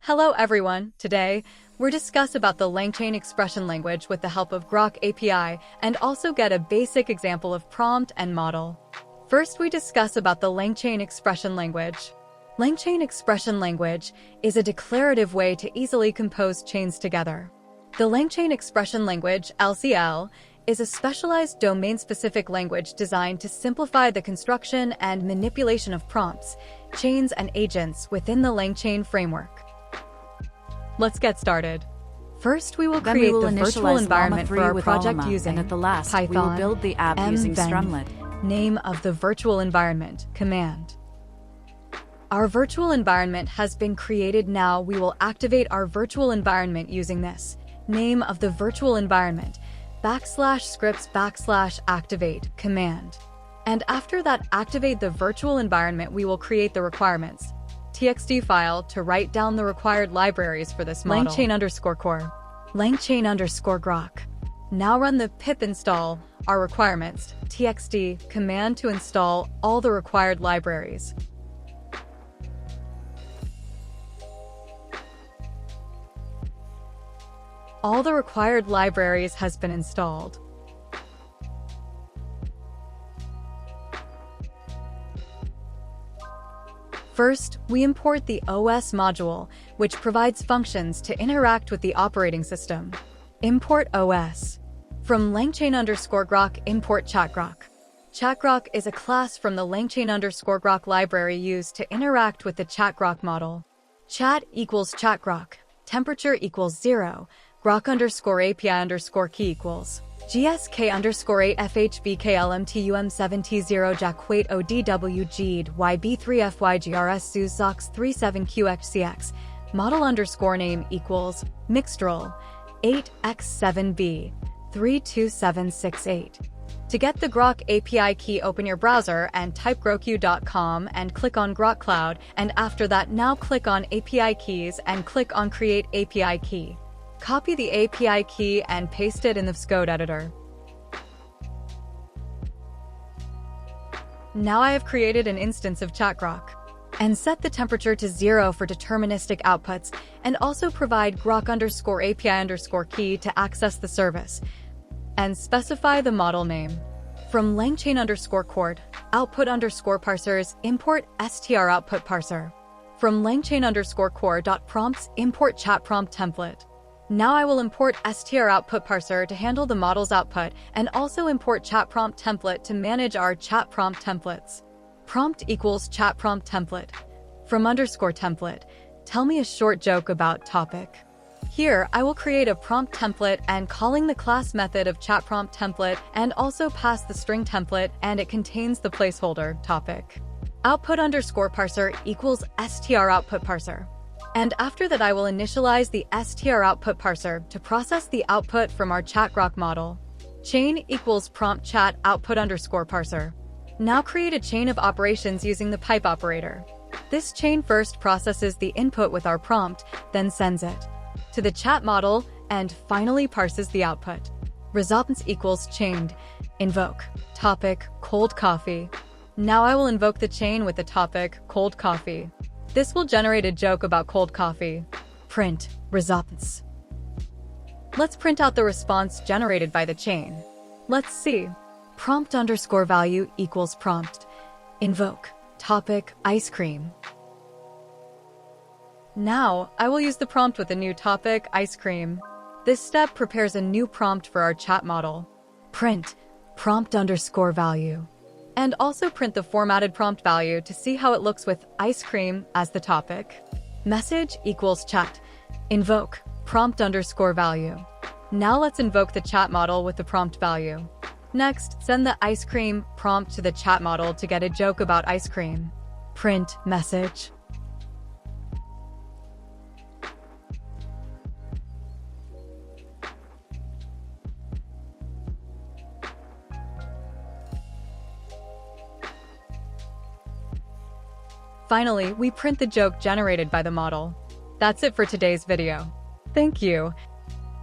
Hello everyone! Today, we'll discuss about the LangChain Expression Language with the help of GROQ API and also get a basic example of prompt and model. First, we discuss about the LangChain Expression Language. LangChain Expression Language is a declarative way to easily compose chains together. The LangChain Expression Language, LCEL, is a specialized domain-specific language designed to simplify the construction and manipulation of prompts, chains, and agents within the LangChain framework. Let's get started. First, we will create the virtual environment for our project using and at the last, Python, we will build the app using Streamlit. Name of the virtual environment command. Our virtual environment has been created. Now we will activate our virtual environment using this. Name of the virtual environment /scripts/activate command. And after that, activate the virtual environment. We will create the requirements txt file to write down the required libraries for this model. LangChain_core, LangChain_GROQ. Now run the pip install our requirements txt command to install all the required libraries. All the required libraries has been installed. First, we import the OS module, which provides functions to interact with the operating system. Import OS. From LangChain_GROQ, import ChatGROQ. ChatGROQ is a class from the LangChain_GROQ library used to interact with the ChatGROQ model. Chat equals ChatGROQ. Temperature equals 0. GROQ_API_key equals GSK_8FHBKLMTUM7T0 JAQUATE ODWG'd YB3FYGRS SUSOX37QXCX model_name equals Mixtral 8x7b 32768. To get the GROQ API key, open your browser and type GROQ.com and click on GROQ Cloud, and after that now click on API keys and click on Create API key. Copy the API key and paste it in the code editor. Now I have created an instance of ChatGROQ and set the temperature to 0 for deterministic outputs, and also provide GROQ_API_key to access the service and specify the model name. From LangChain_core output_parsers, import str output parser. From LangChain_core.prompts, import chat prompt template. Now I will import str output parser to handle the model's output, and also import chat prompt template to manage our chat prompt templates. Prompt equals chat prompt template. From _template, tell me a short joke about topic. Here, I will create a prompt template and calling the class method of chat prompt template, and also pass the string template, and it contains the placeholder topic. Output_parser equals str output parser. And after that, I will initialize the str output parser to process the output from our ChatGROQ model. Chain equals prompt chat output_parser. Now create a chain of operations using the pipe operator. This chain first processes the input with our prompt, then sends it to the chat model, and finally parses the output. Results equals chained. Invoke topic cold coffee. Now I will invoke the chain with the topic cold coffee. This will generate a joke about cold coffee. Print results. Let's print out the response generated by the chain. Let's see. Prompt_value equals prompt. Invoke topic ice cream. Now, I will use the prompt with a new topic, ice cream. This step prepares a new prompt for our chat model. Print prompt_value. And also print the formatted prompt value to see how it looks with ice cream as the topic. Message equals chat. Invoke prompt_value. Now let's invoke the chat model with the prompt value. Next, send the ice cream prompt to the chat model to get a joke about ice cream. Print message. Finally, we print the joke generated by the model. That's it for today's video. Thank you.